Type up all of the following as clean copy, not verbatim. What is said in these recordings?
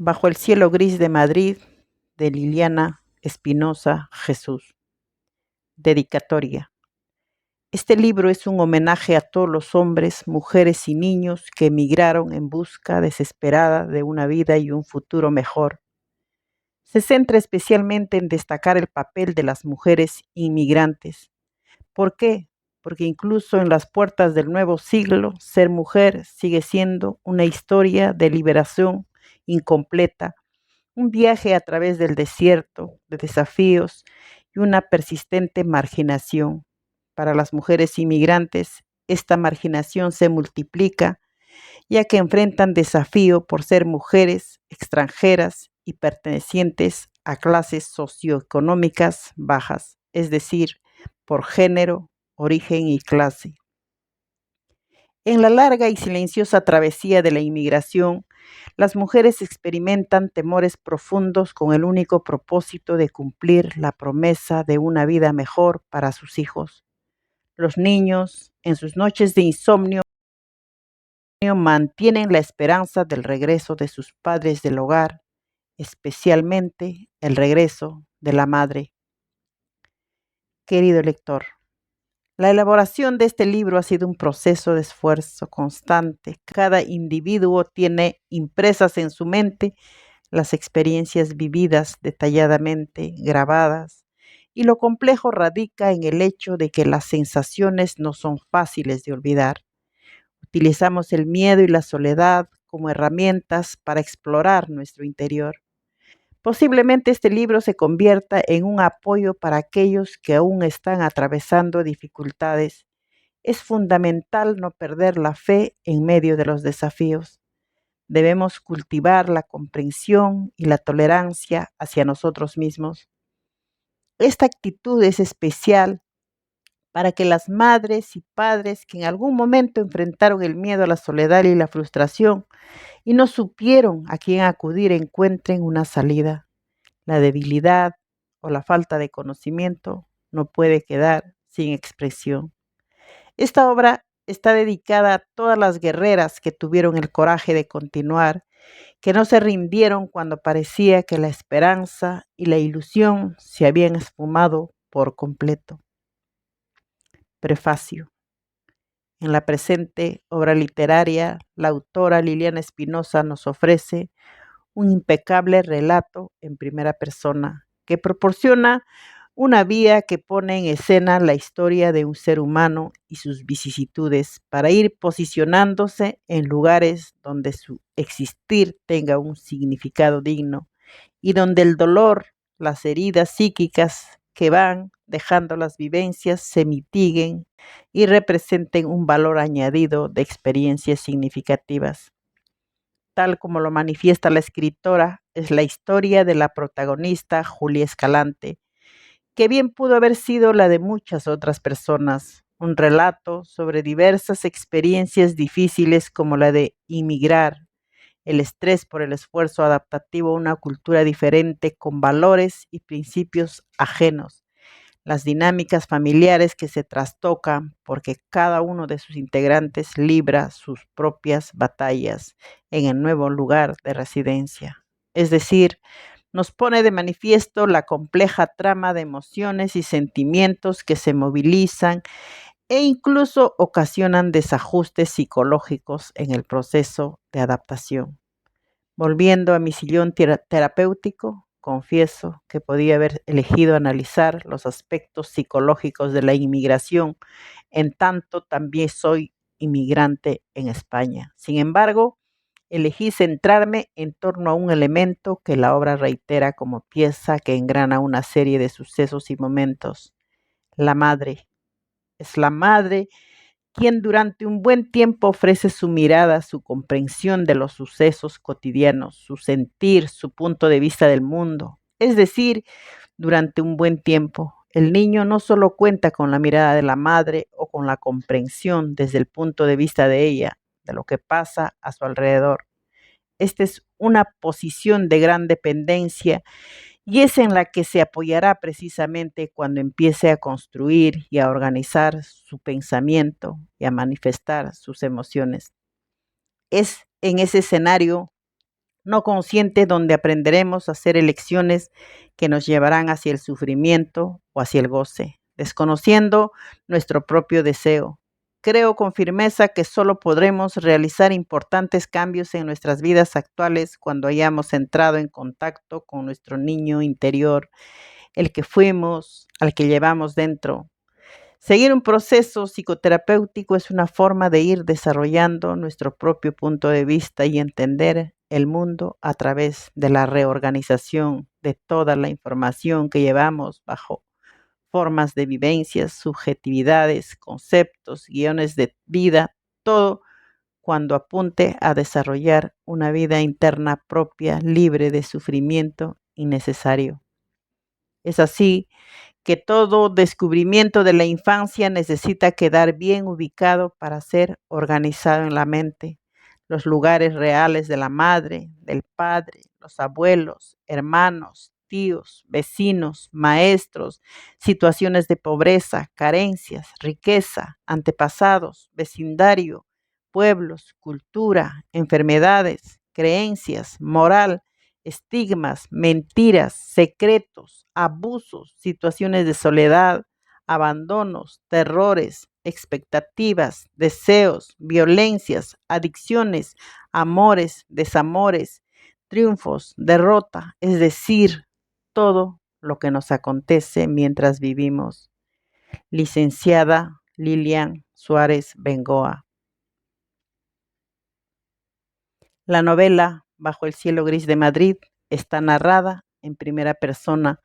Bajo el cielo gris de Madrid, de Liliana Espinosa Jesús. Dedicatoria. Este libro es un homenaje a todos los hombres, mujeres y niños que emigraron en busca desesperada de una vida y un futuro mejor. Se centra especialmente en destacar el papel de las mujeres inmigrantes. ¿Por qué? Porque incluso en las puertas del nuevo siglo, ser mujer sigue siendo una historia de liberación incompleta, un viaje a través del desierto, de desafíos y una persistente marginación. Para las mujeres inmigrantes, esta marginación se multiplica, ya que enfrentan desafío por ser mujeres extranjeras y pertenecientes a clases socioeconómicas bajas, es decir, por género, origen y clase. En la larga y silenciosa travesía de la inmigración, las mujeres experimentan temores profundos con el único propósito de cumplir la promesa de una vida mejor para sus hijos. Los niños, en sus noches de insomnio, mantienen la esperanza del regreso de sus padres del hogar, especialmente el regreso de la madre. Querido lector, la elaboración de este libro ha sido un proceso de esfuerzo constante. Cada individuo tiene impresas en su mente las experiencias vividas detalladamente grabadas, y lo complejo radica en el hecho de que las sensaciones no son fáciles de olvidar. Utilizamos el miedo y la soledad como herramientas para explorar nuestro interior. Posiblemente este libro se convierta en un apoyo para aquellos que aún están atravesando dificultades. Es fundamental no perder la fe en medio de los desafíos. Debemos cultivar la comprensión y la tolerancia hacia nosotros mismos. Esta actitud es especial para que las madres y padres que en algún momento enfrentaron el miedo a la soledad y la frustración y no supieron a quién acudir encuentren una salida. La debilidad o la falta de conocimiento no puede quedar sin expresión. Esta obra está dedicada a todas las guerreras que tuvieron el coraje de continuar, que no se rindieron cuando parecía que la esperanza y la ilusión se habían esfumado por completo. Prefacio. En la presente obra literaria, la autora Liliana Espinosa nos ofrece un impecable relato en primera persona que proporciona una vía que pone en escena la historia de un ser humano y sus vicisitudes para ir posicionándose en lugares donde su existir tenga un significado digno y donde el dolor, las heridas psíquicas que van dejando las vivencias se mitiguen y representen un valor añadido de experiencias significativas. Tal como lo manifiesta la escritora, es la historia de la protagonista Julia Escalante, que bien pudo haber sido la de muchas otras personas, un relato sobre diversas experiencias difíciles como la de inmigrar, el estrés por el esfuerzo adaptativo a una cultura diferente con valores y principios ajenos, las dinámicas familiares que se trastocan porque cada uno de sus integrantes libra sus propias batallas en el nuevo lugar de residencia. Es decir, nos pone de manifiesto la compleja trama de emociones y sentimientos que se movilizan e incluso ocasionan desajustes psicológicos en el proceso de adaptación. Volviendo a mi sillón terapéutico, confieso que podía haber elegido analizar los aspectos psicológicos de la inmigración, en tanto también soy inmigrante en España. Sin embargo, elegí centrarme en torno a un elemento que la obra reitera como pieza que engrana una serie de sucesos y momentos. La madre. Es la madre quien durante un buen tiempo ofrece su mirada, su comprensión de los sucesos cotidianos, su sentir, su punto de vista del mundo. Es decir, durante un buen tiempo, el niño no solo cuenta con la mirada de la madre o con la comprensión desde el punto de vista de ella, de lo que pasa a su alrededor. Esta es una posición de gran dependencia y es en la que se apoyará precisamente cuando empiece a construir y a organizar su pensamiento y a manifestar sus emociones. Es en ese escenario no consciente, donde aprenderemos a hacer elecciones que nos llevarán hacia el sufrimiento o hacia el goce, desconociendo nuestro propio deseo. Creo con firmeza que solo podremos realizar importantes cambios en nuestras vidas actuales cuando hayamos entrado en contacto con nuestro niño interior, el que fuimos, al que llevamos dentro. Seguir un proceso psicoterapéutico es una forma de ir desarrollando nuestro propio punto de vista y entender el mundo a través de la reorganización de toda la información que llevamos bajo formas de vivencias, subjetividades, conceptos, guiones de vida, todo cuando apunte a desarrollar una vida interna propia, libre de sufrimiento innecesario. Es así que todo descubrimiento de la infancia necesita quedar bien ubicado para ser organizado en la mente. Los lugares reales de la madre, del padre, los abuelos, hermanos, tíos, vecinos, maestros, situaciones de pobreza, carencias, riqueza, antepasados, vecindario, pueblos, cultura, enfermedades, creencias, moral, estigmas, mentiras, secretos, abusos, situaciones de soledad, abandonos, terrores, expectativas, deseos, violencias, adicciones, amores, desamores, triunfos, derrota, es decir, todo lo que nos acontece mientras vivimos. Licenciada Lilian Suárez Bengoa. La novela Bajo el cielo gris de Madrid está narrada en primera persona,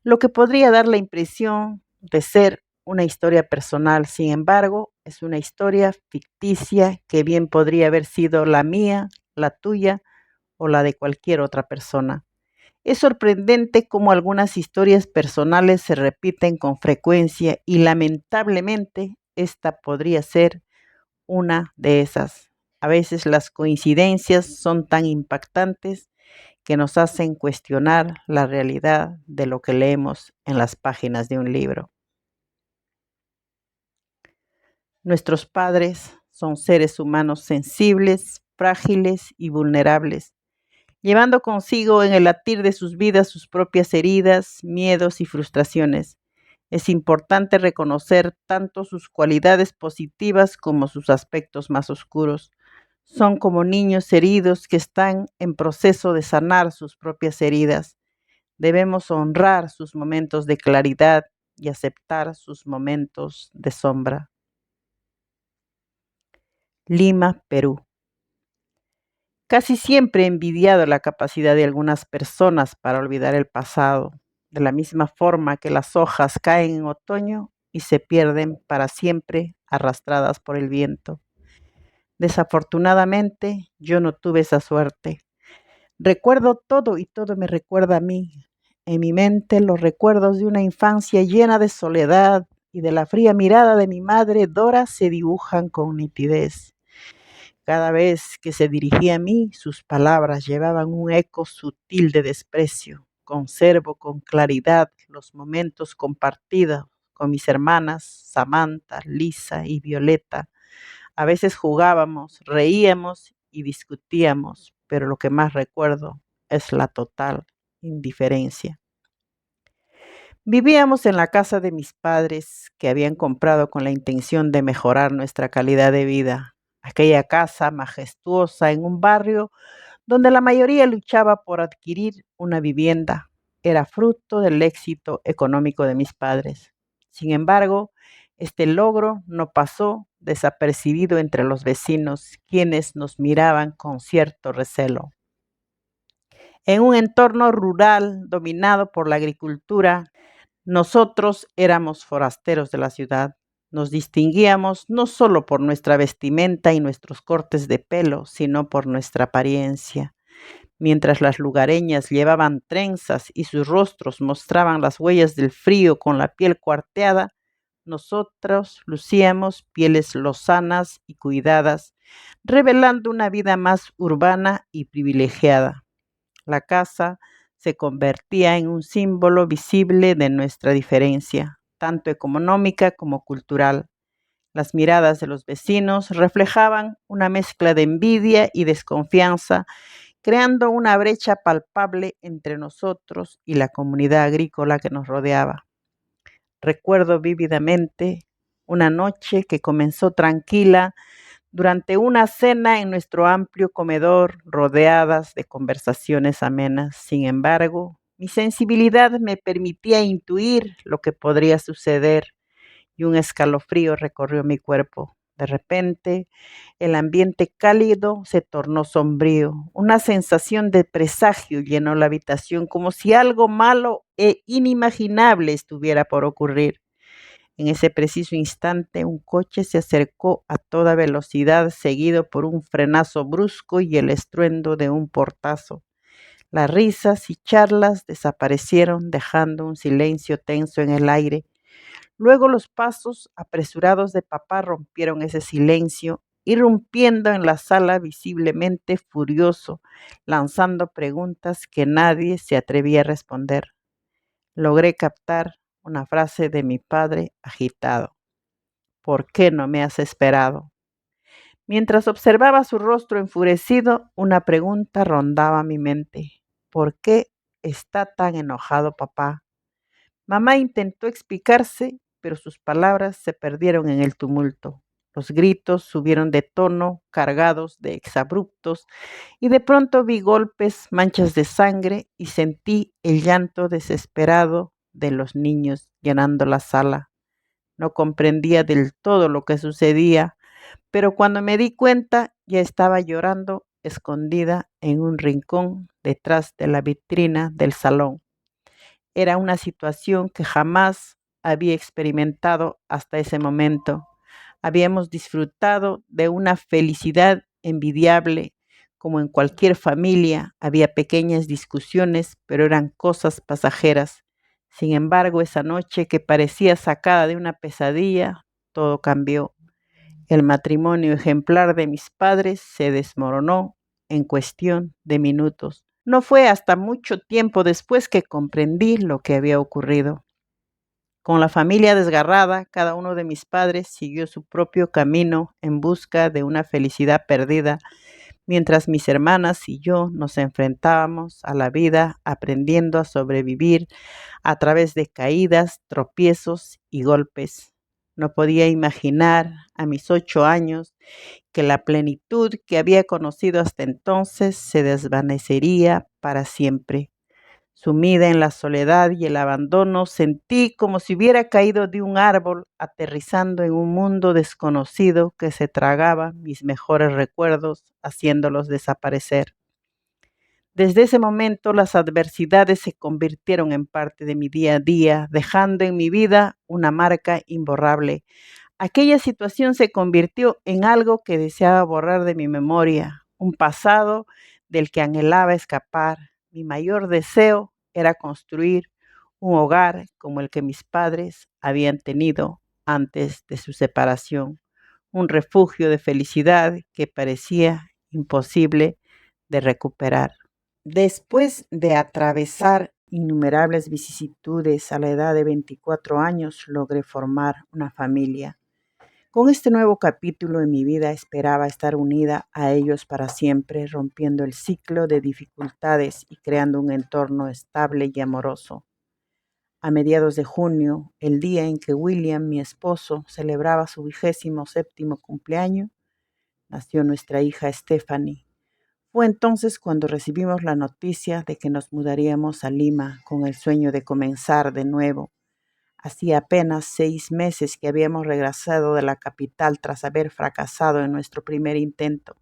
lo que podría dar la impresión de ser una historia personal. Sin embargo, es una historia ficticia que bien podría haber sido la mía, la tuya o la de cualquier otra persona. Es sorprendente cómo algunas historias personales se repiten con frecuencia y lamentablemente esta podría ser una de esas. A veces las coincidencias son tan impactantes que nos hacen cuestionar la realidad de lo que leemos en las páginas de un libro. Nuestros padres son seres humanos sensibles, frágiles y vulnerables, llevando consigo en el latir de sus vidas sus propias heridas, miedos y frustraciones. Es importante reconocer tanto sus cualidades positivas como sus aspectos más oscuros. Son como niños heridos que están en proceso de sanar sus propias heridas. Debemos honrar sus momentos de claridad y aceptar sus momentos de sombra. Lima, Perú. Casi siempre he envidiado la capacidad de algunas personas para olvidar el pasado, de la misma forma que las hojas caen en otoño y se pierden para siempre arrastradas por el viento. Desafortunadamente, yo no tuve esa suerte. Recuerdo todo y todo me recuerda a mí. En mi mente los recuerdos de una infancia llena de soledad y de la fría mirada de mi madre Dora se dibujan con nitidez. Cada vez que se dirigía a mí, sus palabras llevaban un eco sutil de desprecio. Conservo con claridad los momentos compartidos con mis hermanas Samantha, Lisa y Violeta. A veces jugábamos, reíamos y discutíamos, pero lo que más recuerdo es la total indiferencia. Vivíamos en la casa de mis padres que habían comprado con la intención de mejorar nuestra calidad de vida. Aquella casa majestuosa en un barrio donde la mayoría luchaba por adquirir una vivienda era fruto del éxito económico de mis padres. Sin embargo, este logro no pasó desapercibido entre los vecinos, quienes nos miraban con cierto recelo. En un entorno rural dominado por la agricultura, nosotros éramos forasteros de la ciudad. Nos distinguíamos no solo por nuestra vestimenta y nuestros cortes de pelo, sino por nuestra apariencia. Mientras las lugareñas llevaban trenzas y sus rostros mostraban las huellas del frío con la piel cuarteada, nosotros lucíamos pieles lozanas y cuidadas, revelando una vida más urbana y privilegiada. La casa se convertía en un símbolo visible de nuestra diferencia, tanto económica como cultural. Las miradas de los vecinos reflejaban una mezcla de envidia y desconfianza creando una brecha palpable entre nosotros y la comunidad agrícola que nos rodeaba. Recuerdo vívidamente una noche que comenzó tranquila durante una cena en nuestro amplio comedor, rodeadas de conversaciones amenas. Sin embargo, mi sensibilidad me permitía intuir lo que podría suceder y un escalofrío recorrió mi cuerpo. De repente, el ambiente cálido se tornó sombrío. Una sensación de presagio llenó la habitación, como si algo malo e inimaginable estuviera por ocurrir. En ese preciso instante, un coche se acercó a toda velocidad, seguido por un frenazo brusco y el estruendo de un portazo. Las risas y charlas desaparecieron, dejando un silencio tenso en el aire. Luego los pasos apresurados de papá rompieron ese silencio, irrumpiendo en la sala visiblemente furioso, lanzando preguntas que nadie se atrevía a responder. Logré captar una frase de mi padre agitado. ¿Por qué no me has esperado? Mientras observaba su rostro enfurecido, una pregunta rondaba mi mente. ¿Por qué está tan enojado papá? Mamá intentó explicarse, pero sus palabras se perdieron en el tumulto. Los gritos subieron de tono, cargados de exabruptos, y de pronto vi golpes, manchas de sangre y sentí el llanto desesperado de los niños llenando la sala. No comprendía del todo lo que sucedía, pero cuando me di cuenta ya estaba llorando escondida en un rincón detrás de la vitrina del salón. Era una situación que jamás había experimentado hasta ese momento. Habíamos disfrutado de una felicidad envidiable, como en cualquier familia. Había pequeñas discusiones, pero eran cosas pasajeras. Sin embargo, esa noche que parecía sacada de una pesadilla, todo cambió. El matrimonio ejemplar de mis padres se desmoronó en cuestión de minutos. No fue hasta mucho tiempo después que comprendí lo que había ocurrido. Con la familia desgarrada, cada uno de mis padres siguió su propio camino en busca de una felicidad perdida, mientras mis hermanas y yo nos enfrentábamos a la vida aprendiendo a sobrevivir a través de caídas, tropiezos y golpes. No podía imaginar a mis 8 años que la plenitud que había conocido hasta entonces se desvanecería para siempre. Sumida en la soledad y el abandono, sentí como si hubiera caído de un árbol, aterrizando en un mundo desconocido que se tragaba mis mejores recuerdos, haciéndolos desaparecer. Desde ese momento, las adversidades se convirtieron en parte de mi día a día, dejando en mi vida una marca imborrable. Aquella situación se convirtió en algo que deseaba borrar de mi memoria, un pasado del que anhelaba escapar. Mi mayor deseo era construir un hogar como el que mis padres habían tenido antes de su separación, un refugio de felicidad que parecía imposible de recuperar. Después de atravesar innumerables vicisitudes a la edad de 24 años, logré formar una familia. Con este nuevo capítulo en mi vida esperaba estar unida a ellos para siempre, rompiendo el ciclo de dificultades y creando un entorno estable y amoroso. A mediados de junio, el día en que William, mi esposo, celebraba su 27º cumpleaños, nació nuestra hija Stephanie. Fue entonces cuando recibimos la noticia de que nos mudaríamos a Lima con el sueño de comenzar de nuevo. Hacía apenas 6 meses que habíamos regresado de la capital tras haber fracasado en nuestro primer intento.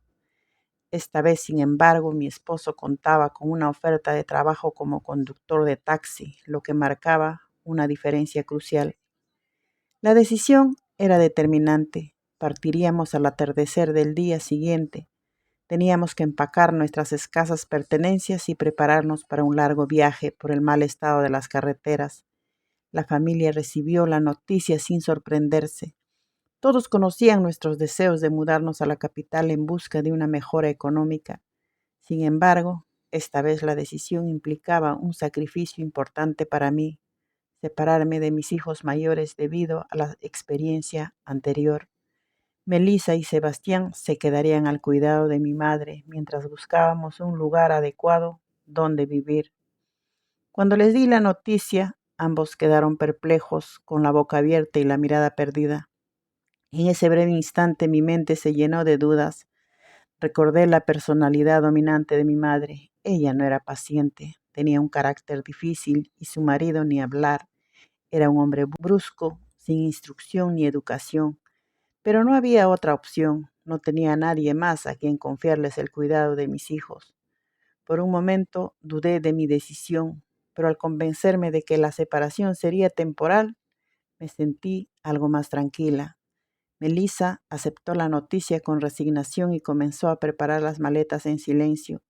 Esta vez, sin embargo, mi esposo contaba con una oferta de trabajo como conductor de taxi, lo que marcaba una diferencia crucial. La decisión era determinante. Partiríamos al atardecer del día siguiente. Teníamos que empacar nuestras escasas pertenencias y prepararnos para un largo viaje por el mal estado de las carreteras. La familia recibió la noticia sin sorprenderse. Todos conocían nuestros deseos de mudarnos a la capital en busca de una mejora económica. Sin embargo, esta vez la decisión implicaba un sacrificio importante para mí, separarme de mis hijos mayores debido a la experiencia anterior. Melissa y Sebastián se quedarían al cuidado de mi madre mientras buscábamos un lugar adecuado donde vivir. Cuando les di la noticia, ambos quedaron perplejos, con la boca abierta y la mirada perdida. En ese breve instante mi mente se llenó de dudas. Recordé la personalidad dominante de mi madre. Ella no era paciente, tenía un carácter difícil y su marido ni hablar. Era un hombre brusco, sin instrucción ni educación. Pero no había otra opción. No tenía a nadie más a quien confiarles el cuidado de mis hijos. Por un momento dudé de mi decisión, pero al convencerme de que la separación sería temporal, me sentí algo más tranquila. Melissa aceptó la noticia con resignación y comenzó a preparar las maletas en silencio.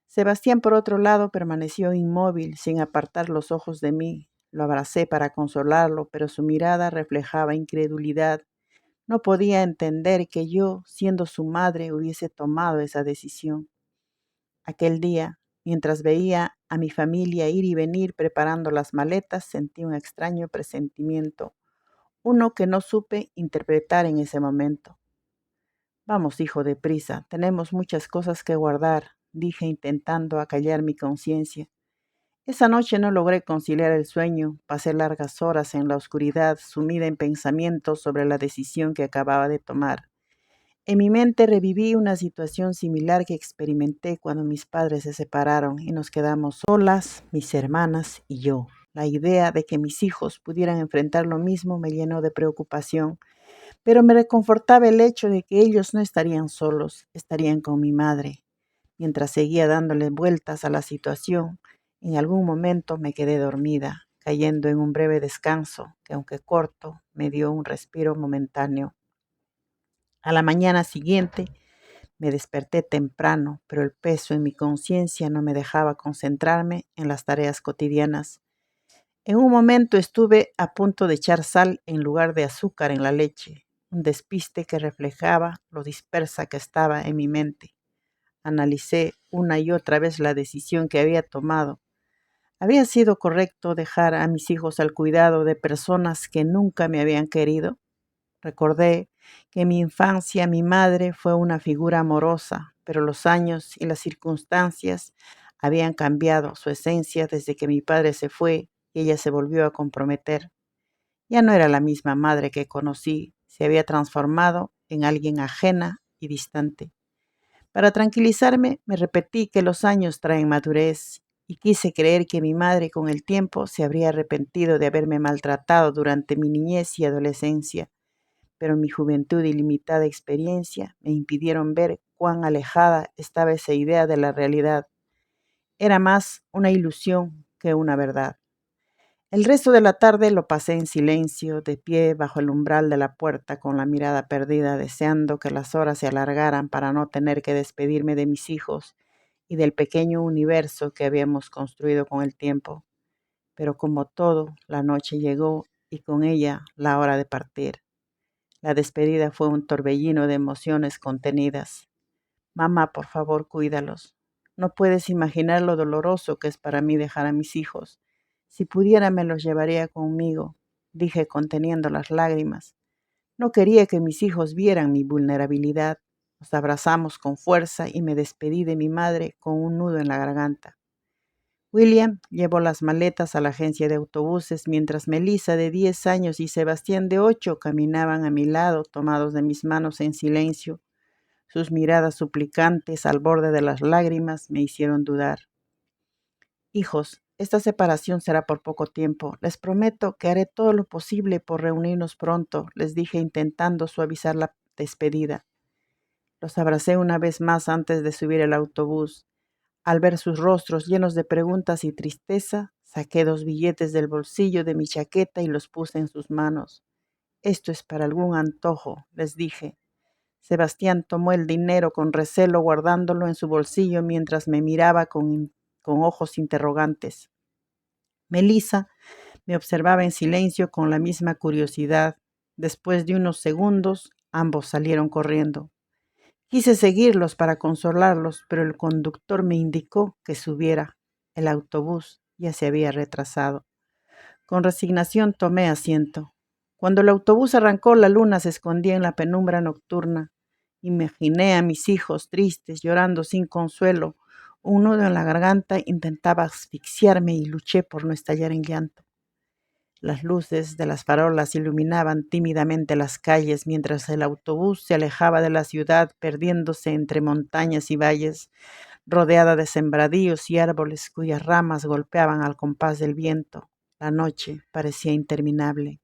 Sebastián, por otro lado, permaneció inmóvil, sin apartar los ojos de mí. Lo abracé para consolarlo, pero su mirada reflejaba incredulidad. No podía entender que yo, siendo su madre, hubiese tomado esa decisión. Aquel día, mientras veía a mi familia ir y venir preparando las maletas, sentí un extraño presentimiento, uno que no supe interpretar en ese momento. Vamos, hijo, deprisa, tenemos muchas cosas que guardar, dije intentando acallar mi conciencia. Esa noche no logré conciliar el sueño, pasé largas horas en la oscuridad, sumida en pensamientos sobre la decisión que acababa de tomar. En mi mente reviví una situación similar que experimenté cuando mis padres se separaron y nos quedamos solas, mis hermanas y yo. La idea de que mis hijos pudieran enfrentar lo mismo me llenó de preocupación, pero me reconfortaba el hecho de que ellos no estarían solos, estarían con mi madre. Mientras seguía dándole vueltas a la situación, en algún momento me quedé dormida, cayendo en un breve descanso que, aunque corto, me dio un respiro momentáneo. A la mañana siguiente me desperté temprano, pero el peso en mi conciencia no me dejaba concentrarme en las tareas cotidianas. En un momento estuve a punto de echar sal en lugar de azúcar en la leche, un despiste que reflejaba lo dispersa que estaba en mi mente. Analicé una y otra vez la decisión que había tomado. ¿Había sido correcto dejar a mis hijos al cuidado de personas que nunca me habían querido? Recordé que en mi infancia mi madre fue una figura amorosa, pero los años y las circunstancias habían cambiado su esencia desde que mi padre se fue y ella se volvió a comprometer. Ya no era la misma madre que conocí, se había transformado en alguien ajena y distante. Para tranquilizarme, me repetí que los años traen madurez y quise creer que mi madre con el tiempo se habría arrepentido de haberme maltratado durante mi niñez y adolescencia, pero mi juventud y limitada experiencia me impidieron ver cuán alejada estaba esa idea de la realidad. Era más una ilusión que una verdad. El resto de la tarde lo pasé en silencio, de pie bajo el umbral de la puerta, con la mirada perdida, deseando que las horas se alargaran para no tener que despedirme de mis hijos y del pequeño universo que habíamos construido con el tiempo. Pero como todo, la noche llegó y con ella la hora de partir. La despedida fue un torbellino de emociones contenidas. Mamá, por favor, cuídalos. No puedes imaginar lo doloroso que es para mí dejar a mis hijos. Si pudiera, me los llevaría conmigo, dije conteniendo las lágrimas. No quería que mis hijos vieran mi vulnerabilidad. Nos abrazamos con fuerza y me despedí de mi madre con un nudo en la garganta. William llevó las maletas a la agencia de autobuses mientras Melissa, de 10 años, y Sebastián, de 8, caminaban a mi lado, tomados de mis manos en silencio. Sus miradas suplicantes al borde de las lágrimas me hicieron dudar. Hijos, esta separación será por poco tiempo. Les prometo que haré todo lo posible por reunirnos pronto, les dije intentando suavizar la despedida. Los abracé una vez más antes de subir el autobús. Al ver sus rostros llenos de preguntas y tristeza, saqué 2 billetes del bolsillo de mi chaqueta y los puse en sus manos. Esto es para algún antojo, les dije. Sebastián tomó el dinero con recelo, guardándolo en su bolsillo mientras me miraba con ojos interrogantes. Melissa me observaba en silencio con la misma curiosidad. Después de unos segundos, ambos salieron corriendo. Quise seguirlos para consolarlos, pero el conductor me indicó que subiera. El autobús ya se había retrasado. Con resignación tomé asiento. Cuando el autobús arrancó, la luna se escondía en la penumbra nocturna. Imaginé a mis hijos tristes, llorando sin consuelo. Un nudo en la garganta intentaba asfixiarme y luché por no estallar en llanto. Las luces de las farolas iluminaban tímidamente las calles mientras el autobús se alejaba de la ciudad, perdiéndose entre montañas y valles, rodeada de sembradíos y árboles cuyas ramas golpeaban al compás del viento. La noche parecía interminable.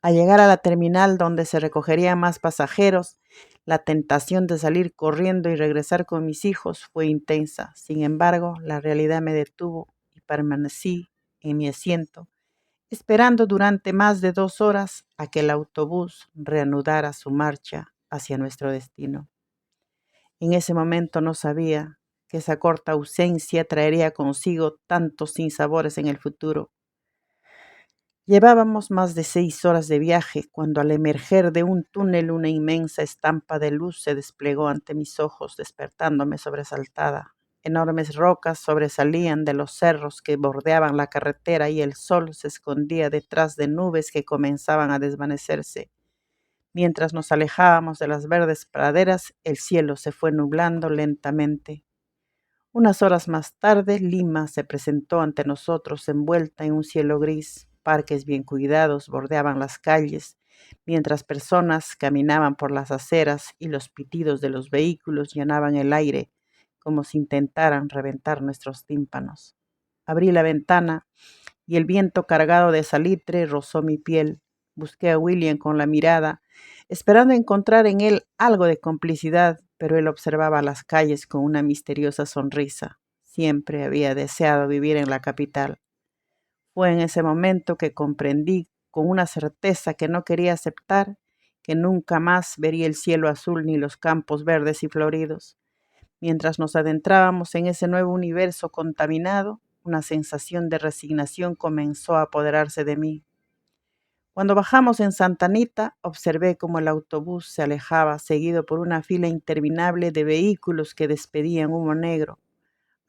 Al llegar a la terminal donde se recogerían más pasajeros, la tentación de salir corriendo y regresar con mis hijos fue intensa. Sin embargo, la realidad me detuvo y permanecí en mi asiento, esperando durante más de 2 horas a que el autobús reanudara su marcha hacia nuestro destino. En ese momento no sabía que esa corta ausencia traería consigo tantos sinsabores en el futuro. Llevábamos más de 6 horas de viaje cuando al emerger de un túnel una inmensa estampa de luz se desplegó ante mis ojos, despertándome sobresaltada. Enormes rocas sobresalían de los cerros que bordeaban la carretera y el sol se escondía detrás de nubes que comenzaban a desvanecerse. Mientras nos alejábamos de las verdes praderas, el cielo se fue nublando lentamente. Unas horas más tarde, Lima se presentó ante nosotros envuelta en un cielo gris. Parques bien cuidados bordeaban las calles, mientras personas caminaban por las aceras y los pitidos de los vehículos llenaban el aire, como si intentaran reventar nuestros tímpanos. Abrí la ventana y el viento cargado de salitre rozó mi piel. Busqué a William con la mirada, esperando encontrar en él algo de complicidad, pero él observaba las calles con una misteriosa sonrisa. Siempre había deseado vivir en la capital. Fue en ese momento que comprendí con una certeza que no quería aceptar que nunca más vería el cielo azul ni los campos verdes y floridos. Mientras nos adentrábamos en ese nuevo universo contaminado, una sensación de resignación comenzó a apoderarse de mí. Cuando bajamos en Santa Anita, observé cómo el autobús se alejaba, seguido por una fila interminable de vehículos que despedían humo negro.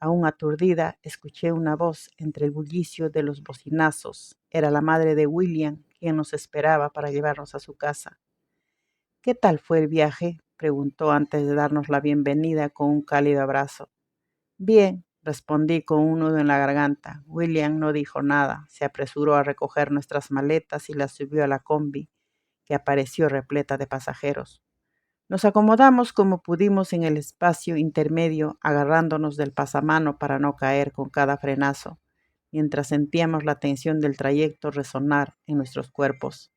Aún aturdida, escuché una voz entre el bullicio de los bocinazos. Era la madre de William, quien nos esperaba para llevarnos a su casa. ¿Qué tal fue el viaje?, preguntó antes de darnos la bienvenida con un cálido abrazo. Bien, respondí con un nudo en la garganta. William no dijo nada. Se apresuró a recoger nuestras maletas y las subió a la combi, que apareció repleta de pasajeros. Nos acomodamos como pudimos en el espacio intermedio, agarrándonos del pasamano para no caer con cada frenazo, mientras sentíamos la tensión del trayecto resonar en nuestros cuerpos.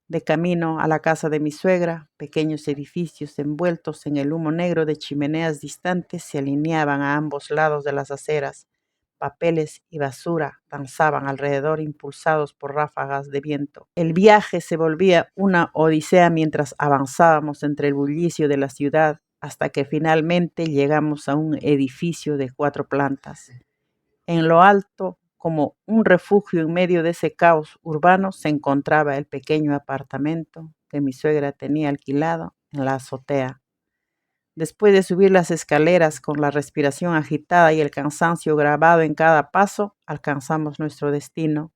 De camino a la casa de mi suegra, pequeños edificios envueltos en el humo negro de chimeneas distantes se alineaban a ambos lados de las aceras. Papeles y basura danzaban alrededor impulsados por ráfagas de viento. El viaje se volvía una odisea mientras avanzábamos entre el bullicio de la ciudad hasta que finalmente llegamos a un edificio de 4 plantas. En lo alto, como un refugio en medio de ese caos urbano, se encontraba el pequeño apartamento que mi suegra tenía alquilado en la azotea. Después de subir las escaleras con la respiración agitada y el cansancio grabado en cada paso, alcanzamos nuestro destino.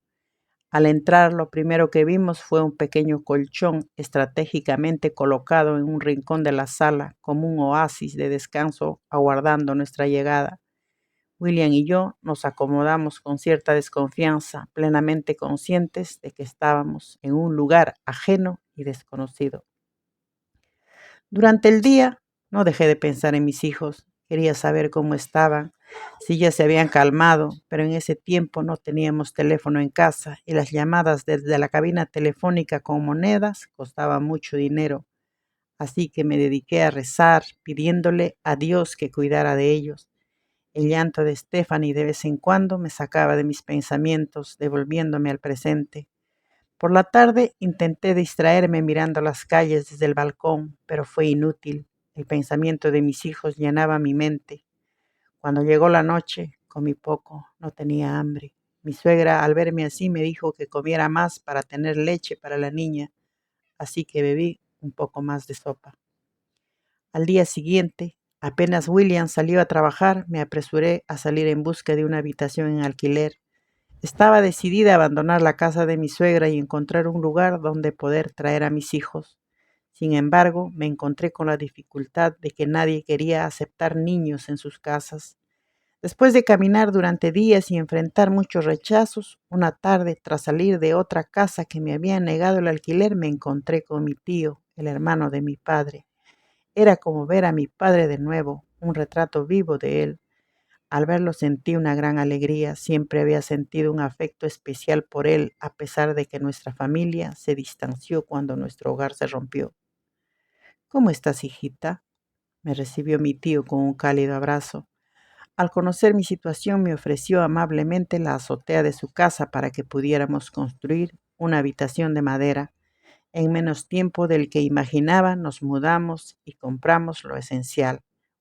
Al entrar, lo primero que vimos fue un pequeño colchón estratégicamente colocado en un rincón de la sala, como un oasis de descanso aguardando nuestra llegada. William y yo nos acomodamos con cierta desconfianza, plenamente conscientes de que estábamos en un lugar ajeno y desconocido. Durante el día no dejé de pensar en mis hijos. Quería saber cómo estaban, si ya se habían calmado, pero en ese tiempo no teníamos teléfono en casa y las llamadas desde la cabina telefónica con monedas costaban mucho dinero. Así que me dediqué a rezar, pidiéndole a Dios que cuidara de ellos. El llanto de Stephanie de vez en cuando me sacaba de mis pensamientos, devolviéndome al presente. Por la tarde intenté distraerme mirando las calles desde el balcón, pero fue inútil. El pensamiento de mis hijos llenaba mi mente. Cuando llegó la noche, comí poco, no tenía hambre. Mi suegra, al verme así, me dijo que comiera más para tener leche para la niña, así que bebí un poco más de sopa. Al día siguiente, apenas William salió a trabajar, me apresuré a salir en busca de una habitación en alquiler. Estaba decidida a abandonar la casa de mi suegra y encontrar un lugar donde poder traer a mis hijos. Sin embargo, me encontré con la dificultad de que nadie quería aceptar niños en sus casas. Después de caminar durante días y enfrentar muchos rechazos, una tarde, tras salir de otra casa que me había negado el alquiler, me encontré con mi tío, el hermano de mi padre. Era como ver a mi padre de nuevo, un retrato vivo de él. Al verlo sentí una gran alegría. Siempre había sentido un afecto especial por él, a pesar de que nuestra familia se distanció cuando nuestro hogar se rompió. ¿Cómo estás, hijita? Me recibió mi tío con un cálido abrazo. Al conocer mi situación, me ofreció amablemente la azotea de su casa para que pudiéramos construir una habitación de madera. En menos tiempo del que imaginaba, nos mudamos y compramos lo esencial,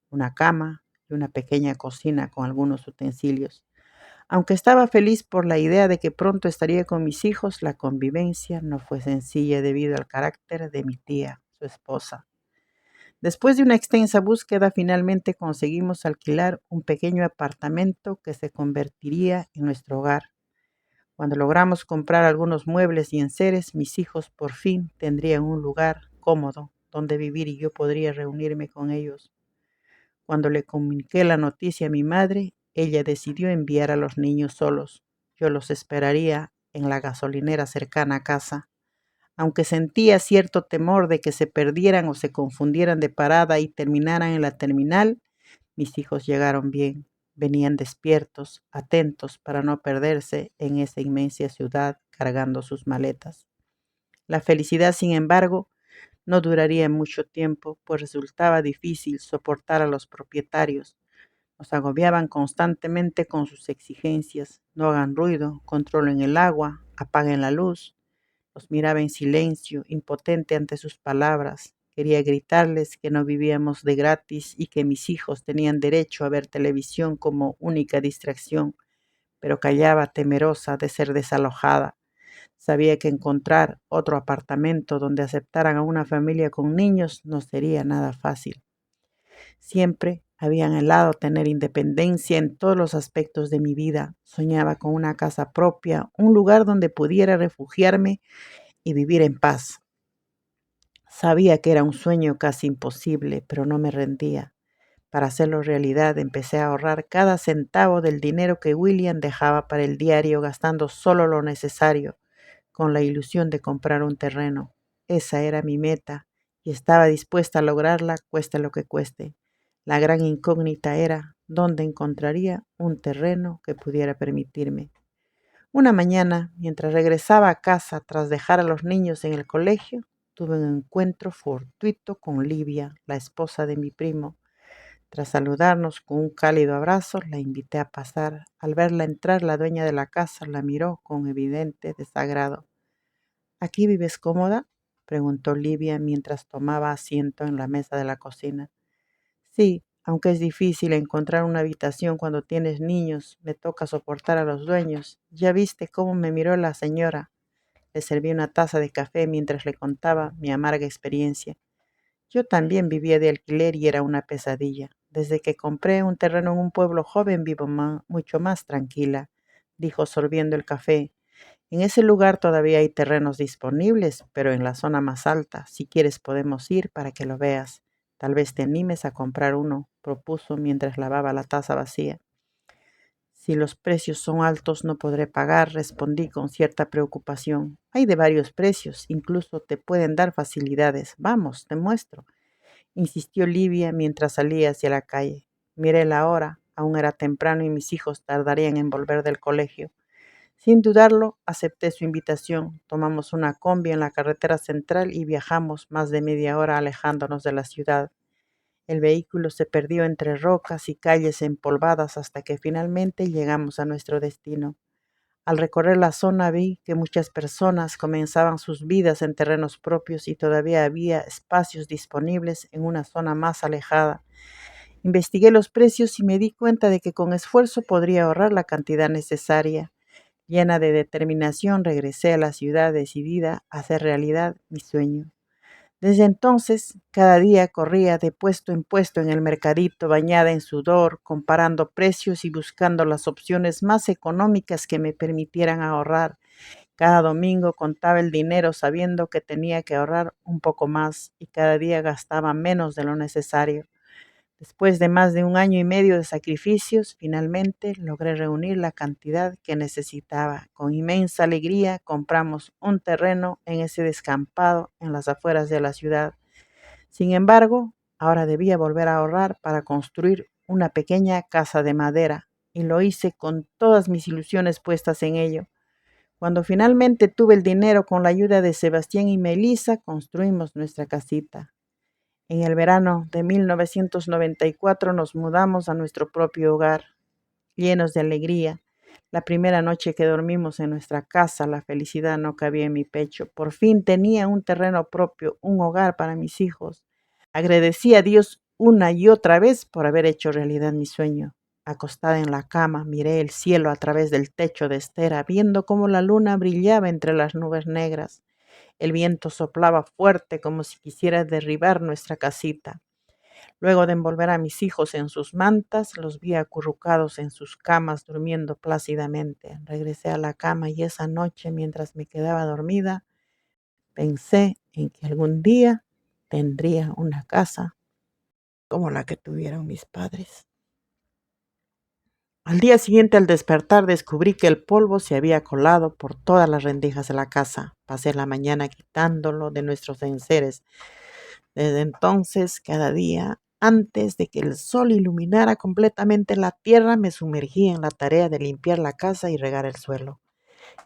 una cama y una pequeña cocina con algunos utensilios. Aunque estaba feliz por la idea de que pronto estaría con mis hijos, la convivencia no fue sencilla debido al carácter de mi tía, su esposa. Después de una extensa búsqueda, finalmente conseguimos alquilar un pequeño apartamento que se convertiría en nuestro hogar. Cuando logramos comprar algunos muebles y enseres, mis hijos por fin tendrían un lugar cómodo donde vivir y yo podría reunirme con ellos. Cuando le comuniqué la noticia a mi madre, ella decidió enviar a los niños solos. Yo los esperaría en la gasolinera cercana a casa. Aunque sentía cierto temor de que se perdieran o se confundieran de parada y terminaran en la terminal, mis hijos llegaron bien. Venían despiertos, atentos para no perderse en esa inmensa ciudad cargando sus maletas. La felicidad, sin embargo, no duraría mucho tiempo, pues resultaba difícil soportar a los propietarios. Nos agobiaban constantemente con sus exigencias. No hagan ruido, controlen el agua, apaguen la luz. Los miraba en silencio, impotente ante sus palabras. Quería gritarles que no vivíamos de gratis y que mis hijos tenían derecho a ver televisión como única distracción, pero callaba temerosa de ser desalojada. Sabía que encontrar otro apartamento donde aceptaran a una familia con niños no sería nada fácil. Siempre había anhelado tener independencia en todos los aspectos de mi vida. Soñaba con una casa propia, un lugar donde pudiera refugiarme y vivir en paz. Sabía que era un sueño casi imposible, pero no me rendía. Para hacerlo realidad, empecé a ahorrar cada centavo del dinero que William dejaba para el diario, gastando solo lo necesario, con la ilusión de comprar un terreno. Esa era mi meta y estaba dispuesta a lograrla, cueste lo que cueste. La gran incógnita era dónde encontraría un terreno que pudiera permitirme. Una mañana, mientras regresaba a casa tras dejar a los niños en el colegio, tuve un encuentro fortuito con Livia, la esposa de mi primo. Tras saludarnos con un cálido abrazo, la invité a pasar. Al verla entrar, la dueña de la casa la miró con evidente desagrado. ¿Aquí vives cómoda?, preguntó Livia mientras tomaba asiento en la mesa de la cocina. Sí, aunque es difícil encontrar una habitación cuando tienes niños, me toca soportar a los dueños. ¿Ya viste cómo me miró la señora? Le serví una taza de café mientras le contaba mi amarga experiencia. Yo también vivía de alquiler y era una pesadilla. Desde que compré un terreno en un pueblo joven vivo mucho más tranquila, dijo sorbiendo el café. En ese lugar todavía hay terrenos disponibles, pero en la zona más alta. Si quieres podemos ir para que lo veas. Tal vez te animes a comprar uno, propuso mientras lavaba la taza vacía. Si los precios son altos no podré pagar, respondí con cierta preocupación. Hay de varios precios, incluso te pueden dar facilidades. Vamos, te muestro, insistió Livia mientras salía hacia la calle. Miré la hora, aún era temprano y mis hijos tardarían en volver del colegio. Sin dudarlo, acepté su invitación. Tomamos una combi en la carretera central y viajamos más de media hora alejándonos de la ciudad. El vehículo se perdió entre rocas y calles empolvadas hasta que finalmente llegamos a nuestro destino. Al recorrer la zona vi que muchas personas comenzaban sus vidas en terrenos propios y todavía había espacios disponibles en una zona más alejada. Investigué los precios y me di cuenta de que con esfuerzo podría ahorrar la cantidad necesaria. Llena de determinación, regresé a la ciudad decidida a hacer realidad mi sueño. Desde entonces, cada día corría de puesto en puesto en el mercadito, bañada en sudor, comparando precios y buscando las opciones más económicas que me permitieran ahorrar. Cada domingo contaba el dinero sabiendo que tenía que ahorrar un poco más y cada día gastaba menos de lo necesario. Después de más de 1 año y medio de sacrificios, finalmente logré reunir la cantidad que necesitaba. Con inmensa alegría compramos un terreno en ese descampado en las afueras de la ciudad. Sin embargo, ahora debía volver a ahorrar para construir una pequeña casa de madera, y lo hice con todas mis ilusiones puestas en ello. Cuando finalmente tuve el dinero, con la ayuda de Sebastián y Melissa, construimos nuestra casita. En el verano de 1994 nos mudamos a nuestro propio hogar, llenos de alegría. La primera noche que dormimos en nuestra casa, la felicidad no cabía en mi pecho. Por fin tenía un terreno propio, un hogar para mis hijos. Agradecí a Dios una y otra vez por haber hecho realidad mi sueño. Acostada en la cama, miré el cielo a través del techo de estera, viendo cómo la luna brillaba entre las nubes negras. El viento soplaba fuerte como si quisiera derribar nuestra casita. Luego de envolver a mis hijos en sus mantas, los vi acurrucados en sus camas durmiendo plácidamente. Regresé a la cama y esa noche, mientras me quedaba dormida, pensé en que algún día tendría una casa como la que tuvieron mis padres. Al día siguiente, al despertar, descubrí que el polvo se había colado por todas las rendijas de la casa. Pasé la mañana quitándolo de nuestros enseres. Desde entonces, cada día, antes de que el sol iluminara completamente la tierra, me sumergí en la tarea de limpiar la casa y regar el suelo.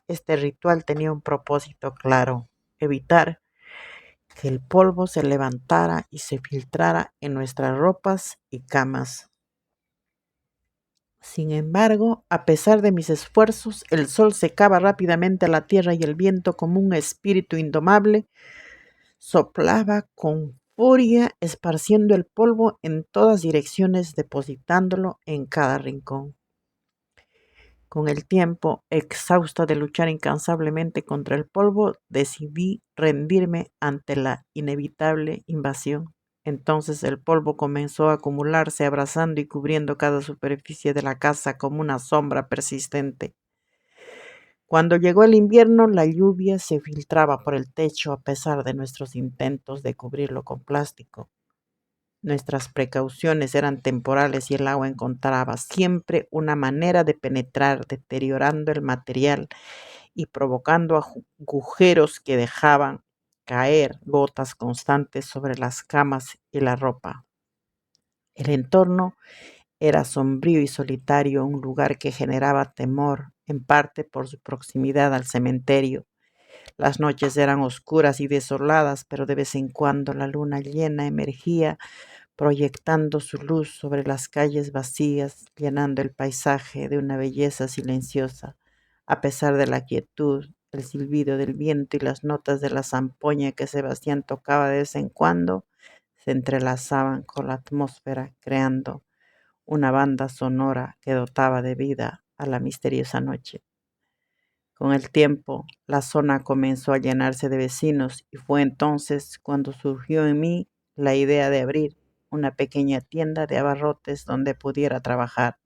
Este ritual tenía un propósito claro: evitar que el polvo se levantara y se filtrara en nuestras ropas y camas. Sin embargo, a pesar de mis esfuerzos, el sol secaba rápidamente la tierra y el viento, como un espíritu indomable, soplaba con furia, esparciendo el polvo en todas direcciones, depositándolo en cada rincón. Con el tiempo, exhausta de luchar incansablemente contra el polvo, decidí rendirme ante la inevitable invasión. Entonces el polvo comenzó a acumularse, abrazando y cubriendo cada superficie de la casa como una sombra persistente. Cuando llegó el invierno, la lluvia se filtraba por el techo a pesar de nuestros intentos de cubrirlo con plástico. Nuestras precauciones eran temporales y el agua encontraba siempre una manera de penetrar, deteriorando el material y provocando agujeros que dejaban caer gotas constantes sobre las camas y la ropa. El entorno era sombrío y solitario, un lugar que generaba temor, en parte por su proximidad al cementerio. Las noches eran oscuras y desoladas, pero de vez en cuando la luna llena emergía, proyectando su luz sobre las calles vacías, llenando el paisaje de una belleza silenciosa. A pesar de la quietud, el silbido del viento y las notas de la zampoña que Sebastián tocaba de vez en cuando se entrelazaban con la atmósfera, creando una banda sonora que dotaba de vida a la misteriosa noche. Con el tiempo, la zona comenzó a llenarse de vecinos y fue entonces cuando surgió en mí la idea de abrir una pequeña tienda de abarrotes donde pudiera trabajar.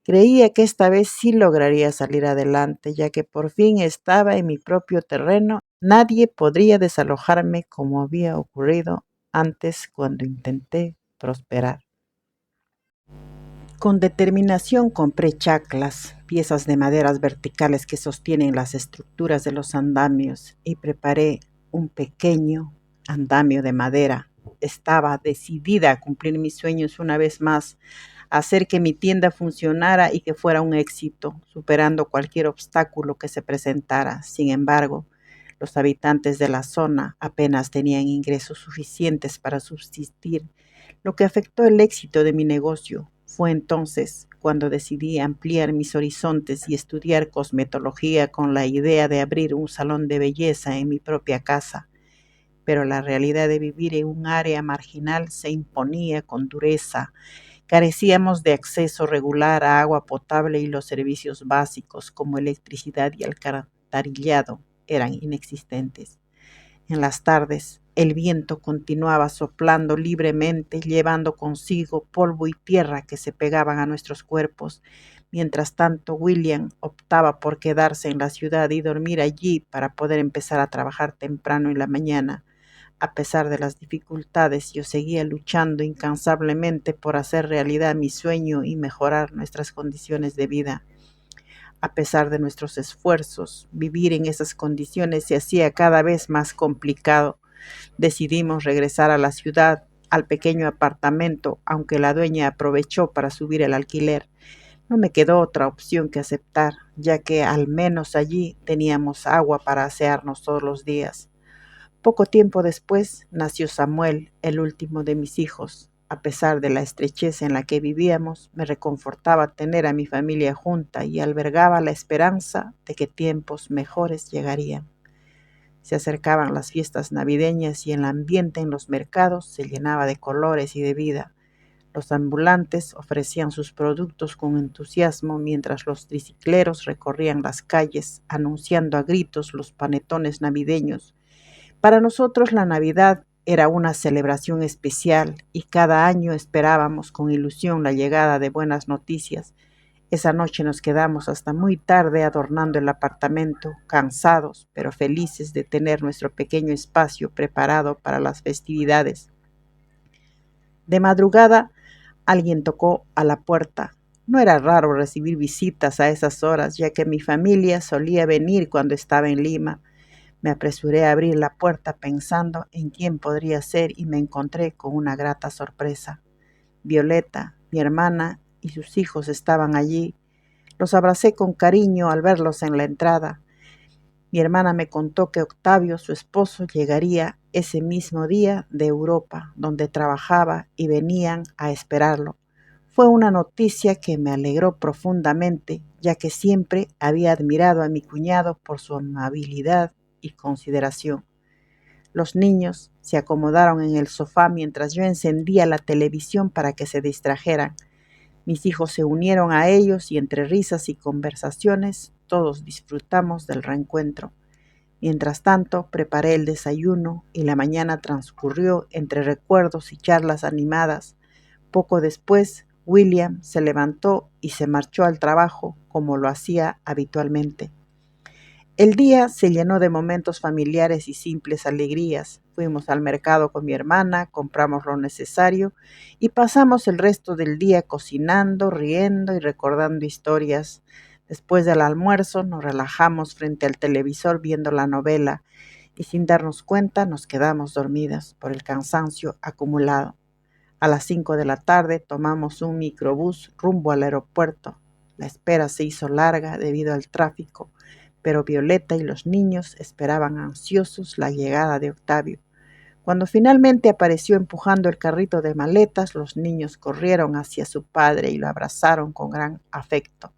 Creía que esta vez sí lograría salir adelante, ya que por fin estaba en mi propio terreno. Nadie podría desalojarme como había ocurrido antes cuando intenté prosperar. Con determinación compré chaclas, piezas de maderas verticales que sostienen las estructuras de los andamios, y preparé un pequeño andamio de madera. Estaba decidida a cumplir mis sueños una vez más, a hacer que mi tienda funcionara y que fuera un éxito, superando cualquier obstáculo que se presentara. Sin embargo, los habitantes de la zona apenas tenían ingresos suficientes para subsistir, lo que afectó el éxito de mi negocio. Fue entonces cuando decidí ampliar mis horizontes y estudiar cosmetología, con la idea de abrir un salón de belleza en mi propia casa. Pero la realidad de vivir en un área marginal se imponía con dureza. Carecíamos de acceso regular a agua potable y los servicios básicos como electricidad y alcantarillado eran inexistentes. En las tardes El viento continuaba soplando libremente, llevando consigo polvo y tierra que se pegaban a nuestros cuerpos. Mientras tanto, William optaba por quedarse en la ciudad y dormir allí para poder empezar a trabajar temprano en la mañana. A pesar de las dificultades, yo seguía luchando incansablemente por hacer realidad mi sueño y mejorar nuestras condiciones de vida. A pesar de nuestros esfuerzos, vivir en esas condiciones se hacía cada vez más complicado. Decidimos regresar a la ciudad, al pequeño apartamento, aunque la dueña aprovechó para subir el alquiler. No me quedó otra opción que aceptar, ya que al menos allí teníamos agua para asearnos todos los días. Poco tiempo después nació Samuel, el último de mis hijos. A pesar de la estrechez en la que vivíamos, me reconfortaba tener a mi familia junta y albergaba la esperanza de que tiempos mejores llegarían. Se acercaban las fiestas navideñas y el ambiente en los mercados se llenaba de colores y de vida. Los ambulantes ofrecían sus productos con entusiasmo mientras los tricicleros recorrían las calles anunciando a gritos los panetones navideños. Para nosotros la Navidad era una celebración especial y cada año esperábamos con ilusión la llegada de buenas noticias. Esa noche nos quedamos hasta muy tarde adornando el apartamento, cansados pero felices de tener nuestro pequeño espacio preparado para las festividades. De madrugada, alguien tocó a la puerta. No era raro recibir visitas a esas horas, ya que mi familia solía venir cuando estaba en Lima. Me apresuré a abrir la puerta pensando en quién podría ser y me encontré con una grata sorpresa. Violeta, mi hermana y sus hijos estaban allí. Los abracé con cariño al verlos en la entrada. Mi hermana me contó que Octavio, su esposo, llegaría ese mismo día de Europa, donde trabajaba, y venían a esperarlo. Fue una noticia que me alegró profundamente, ya que siempre había admirado a mi cuñado por su amabilidad y consideración. Los niños se acomodaron en el sofá mientras yo encendía la televisión para que se distrajeran. Mis hijos se unieron a ellos y entre risas y conversaciones todos disfrutamos del reencuentro. Mientras tanto, preparé el desayuno y la mañana transcurrió entre recuerdos y charlas animadas. Poco después, William se levantó y se marchó al trabajo como lo hacía habitualmente. El día se llenó de momentos familiares y simples alegrías. Fuimos al mercado con mi hermana, compramos lo necesario y pasamos el resto del día cocinando, riendo y recordando historias. Después del almuerzo nos relajamos frente al televisor viendo la novela y sin darnos cuenta nos quedamos dormidas por el cansancio acumulado. A las 5 de la tarde tomamos un microbús rumbo al aeropuerto. La espera se hizo larga debido al tráfico, pero Violeta y los niños esperaban ansiosos la llegada de Octavio. Cuando finalmente apareció empujando el carrito de maletas, los niños corrieron hacia su padre y lo abrazaron con gran afecto.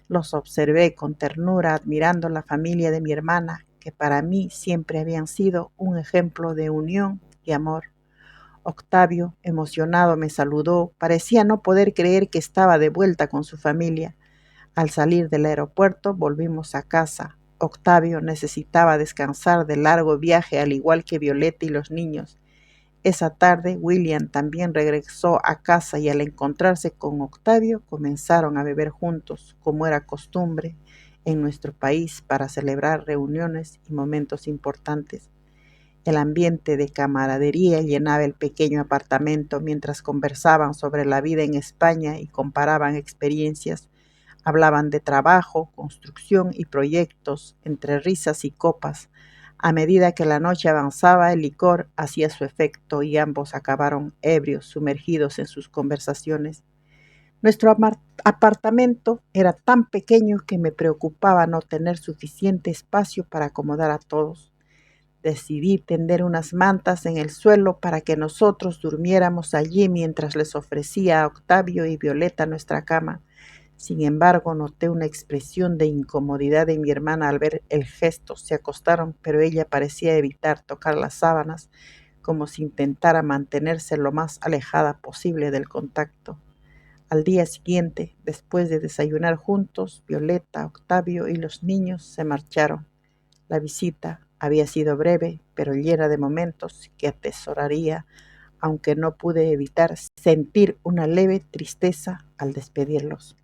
Los observé con ternura, admirando la familia de mi hermana, que para mí siempre habían sido un ejemplo de unión y amor. Octavio, emocionado, me saludó. Parecía no poder creer que estaba de vuelta con su familia. Al salir del aeropuerto, volvimos a casa. Octavio necesitaba descansar del largo viaje, al igual que Violeta y los niños. Esa tarde, William también regresó a casa y al encontrarse con Octavio, comenzaron a beber juntos, como era costumbre en nuestro país para celebrar reuniones y momentos importantes. El ambiente de camaradería llenaba el pequeño apartamento mientras conversaban sobre la vida en España y comparaban experiencias. Hablaban de trabajo, construcción y proyectos, entre risas y copas. A medida que la noche avanzaba, el licor hacía su efecto y ambos acabaron ebrios, sumergidos en sus conversaciones. Nuestro apartamento era tan pequeño que me preocupaba no tener suficiente espacio para acomodar a todos. Decidí tender unas mantas en el suelo para que nosotros durmiéramos allí mientras les ofrecía a Octavio y Violeta nuestra cama. Sin embargo, noté una expresión de incomodidad en mi hermana al ver el gesto. Se acostaron, pero ella parecía evitar tocar las sábanas, como si intentara mantenerse lo más alejada posible del contacto. Al día siguiente, después de desayunar juntos, Violeta, Octavio y los niños se marcharon. La visita Había sido breve, pero llena de momentos que atesoraría, aunque no pude evitar sentir una leve tristeza al despedirlos.